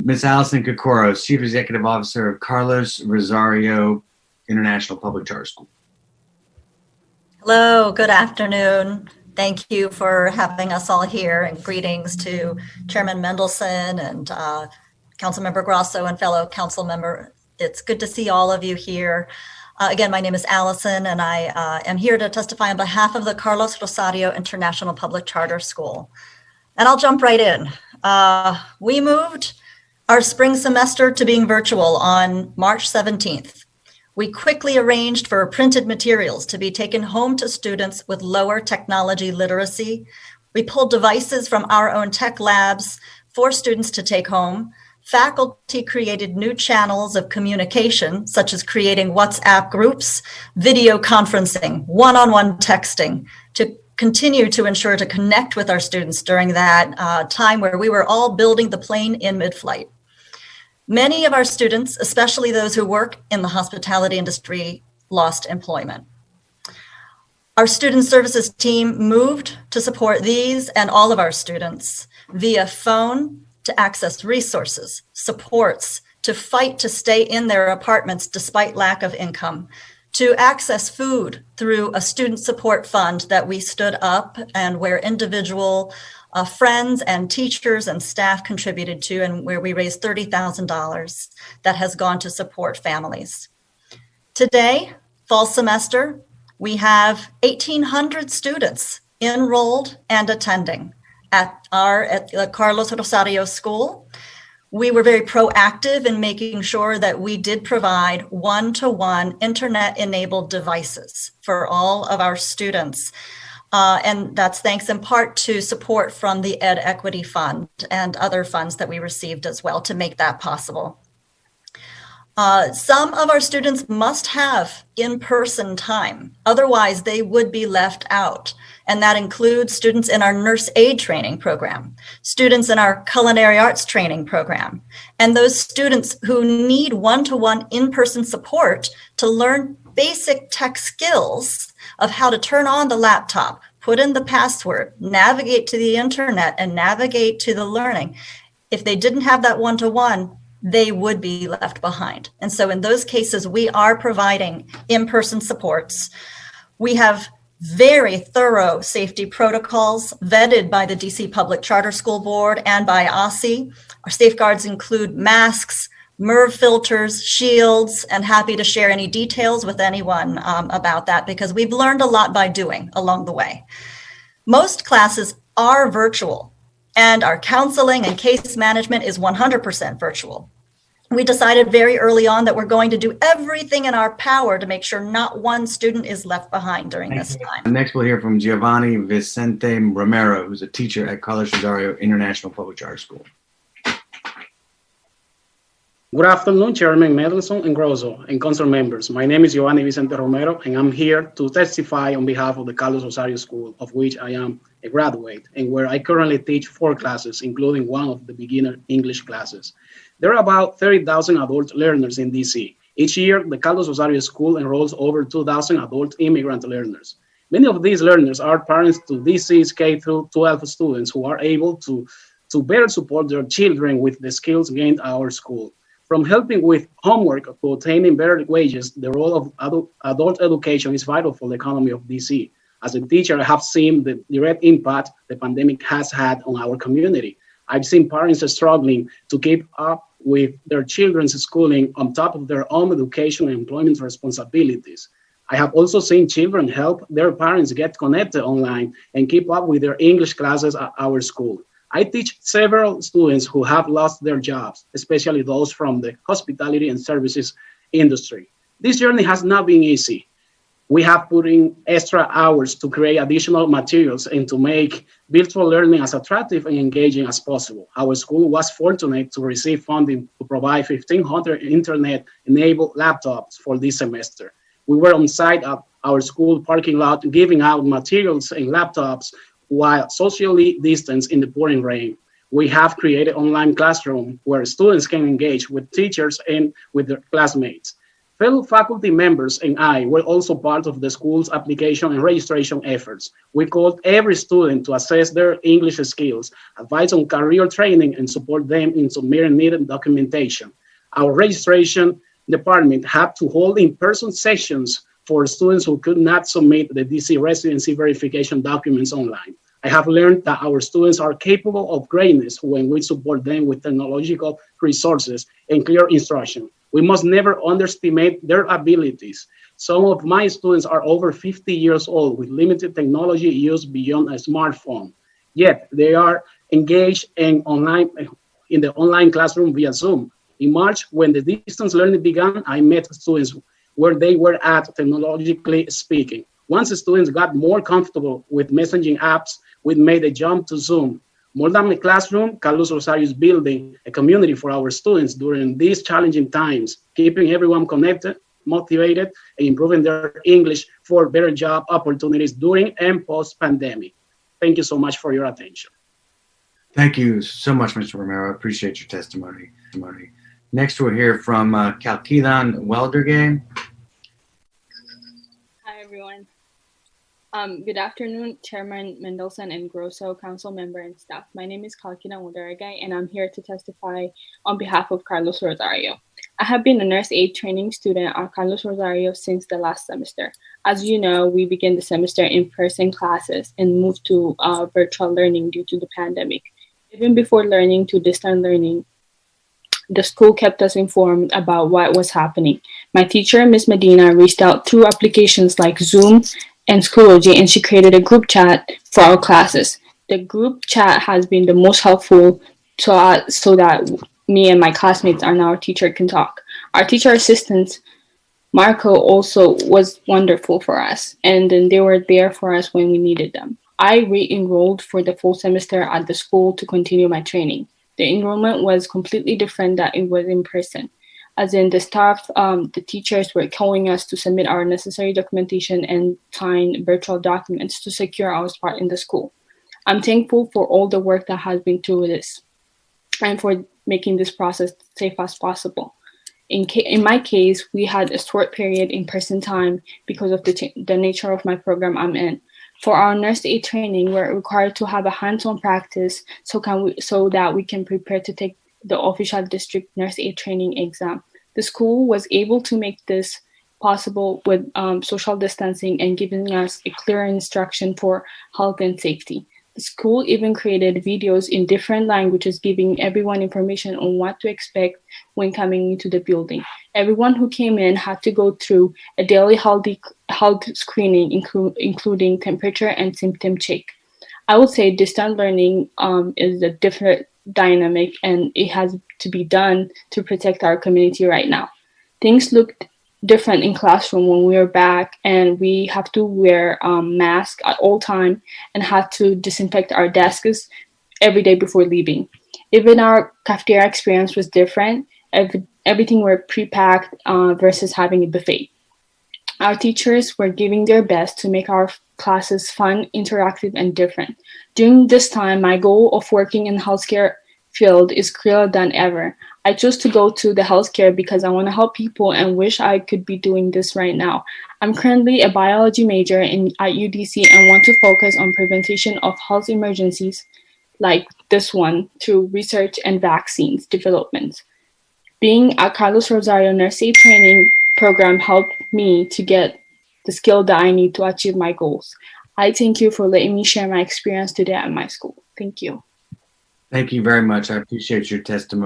Ms. Allison Kokoros, Chief Executive Officer of Carlos Rosario International Public Charter School. Hello, good afternoon. Thank you for having us all here, and greetings to Chairman Mendelson and Councilmember Grosso and fellow council member. It's good to see all of you here. Again, my name is Allison, and I am here to testify on behalf of the Carlos Rosario International Public Charter School. And I'll jump right in. We moved our spring semester to being virtual on March 17th. We quickly arranged for printed materials to be taken home to students with lower technology literacy. We pulled devices from our own tech labs for students to take home. Faculty created new channels of communication, such as creating WhatsApp groups, video conferencing, one-on-one texting, to continue to ensure to connect with our students during that time where we were all building the plane in mid-flight. Many of our students, especially those who work in the hospitality industry, lost employment. Our student services team moved to support these and all of our students via phone to access resources, supports, to fight to stay in their apartments despite lack of income, to access food through a student support fund that we stood up and where individual friends and teachers and staff contributed to, and where we raised $30,000 that has gone to support families. Today, fall semester, we have 1,800 students enrolled and attending at the Carlos Rosario School. We were very proactive in making sure that we did provide one-to-one internet-enabled devices for all of our students. And that's thanks in part to support from the Ed Equity Fund and other funds that we received as well to make that possible. Some of our students must have in-person time, otherwise they would be left out. And that includes students in our nurse aid training program, students in our culinary arts training program, and those students who need one-to-one in-person support to learn basic tech skills of how to turn on the laptop, put in the password, navigate to the internet, and navigate to the learning. If they didn't have that one-to-one, they would be left behind. And so in those cases, we are providing in-person supports. We have very thorough safety protocols vetted by the DC Public Charter School Board and by OSSE. Our safeguards include masks, MERV filters, shields, and happy to share any details with anyone about that, because we've learned a lot by doing along the way. Most classes are virtual, and our counseling and case management is 100% virtual. We decided very early on that we're going to do everything in our power to make sure not one student is left behind during this time. Next, we'll hear from Giovanni Vicente Romero, who's a teacher at Carlos Rosario International Public Charter School. Good afternoon, Chairman Mendelson and Grosso and council members. My name is Giovanni Vicente Romero, and I'm here to testify on behalf of the Carlos Rosario School, of which I am a graduate, and where I currently teach 4 classes, including one of the beginner English classes. There are about 30,000 adult learners in DC. Each year, the Carlos Rosario School enrolls over 2,000 adult immigrant learners. Many of these learners are parents to DC's K-12 students who are able to better support their children with the skills gained at our school. From helping with homework to obtaining better wages, the role of adult education is vital for the economy of DC. As a teacher, I have seen the direct impact the pandemic has had on our community. I've seen parents struggling to keep up with their children's schooling on top of their own education and employment responsibilities. I have also seen children help their parents get connected online and keep up with their English classes at our school. I teach several students who have lost their jobs, especially those from the hospitality and services industry. This journey has not been easy. We have put in extra hours to create additional materials and to make virtual learning as attractive and engaging as possible. Our school was fortunate to receive funding to provide 1,500 internet-enabled laptops for this semester. We were on site at our school parking lot giving out materials and laptops while socially distanced in the pouring rain. We have created online classroom where students can engage with teachers and with their classmates. Fellow faculty members and I were also part of the school's application and registration efforts. We called every student to assess their English skills, advise on career training, and support them in submitting needed documentation. Our registration department had to hold in-person sessions for students who could not submit the DC residency verification documents online. I have learned that our students are capable of greatness when we support them with technological resources and clear instruction. We must never underestimate their abilities. Some of my students are over 50 years old with limited technology use beyond a smartphone. Yet they are engaged in the online classroom via Zoom. In March, when the distance learning began, I met students where they were at technologically speaking. Once the students got more comfortable with messaging apps, we made a jump to Zoom. More than a classroom, Carlos Rosario is building a community for our students during these challenging times, keeping everyone connected, motivated, and improving their English for better job opportunities during and post-pandemic. Thank you so much for your attention. Thank you so much, Mr. Romero. I appreciate your testimony. Next, we'll hear from Kalkidan Weldergay. Hi, everyone. Good afternoon, Chairman Mendelson and Grosso, council member and staff. My name is Kalkidan Weldergay, and I'm here to testify on behalf of Carlos Rosario. I have been a nurse aid training student at Carlos Rosario since the last semester. As you know, we began the semester in person classes and moved to virtual learning due to the pandemic. Even before learning to distance learning, the school kept us informed about what was happening. My teacher, Ms. Medina, reached out through applications like Zoom and Schoology, and she created a group chat for our classes. The group chat has been the most helpful so that me and my classmates and our teacher can talk. Our teacher assistants, Marco, also was wonderful for us, and then they were there for us when we needed them. I re-enrolled for the full semester at the school to continue my training. The enrollment was completely different than it was in person. As in the staff, the teachers were calling us to submit our necessary documentation and sign virtual documents to secure our spot in the school. I'm thankful for all the work that has been through this and for making this process safe as possible. In my case, we had a short period in person time because of the nature of my program I'm in. For our nurse aid training, we're required to have a hands-on practice so that we can prepare to take the official district nurse aid training exam. The school was able to make this possible with social distancing and giving us a clear instruction for health and safety. The school even created videos in different languages giving everyone information on what to expect when coming into the building. Everyone who came in had to go through a daily health screening, including temperature and symptom check. I would say distance learning is a different dynamic, and it has to be done to protect our community right now. Things looked different in classroom when we were back, and we have to wear masks at all time and had to disinfect our desks every day before leaving. Even our cafeteria experience was different. Everything were pre-packed versus having a buffet. Our teachers were giving their best to make our classes fun, interactive, and different. During this time, my goal of working in healthcare field is clearer than ever. I chose to go to the healthcare because I want to help people and wish I could be doing this right now. I'm currently a biology major at UDC and want to focus on prevention of health emergencies like this one through research and vaccines development. Being at Carlos Rosario Nurse Aid Training Program helped me to get the skill that I need to achieve my goals. I thank you for letting me share my experience today at my school. Thank you. Thank you very much. I appreciate your testimony.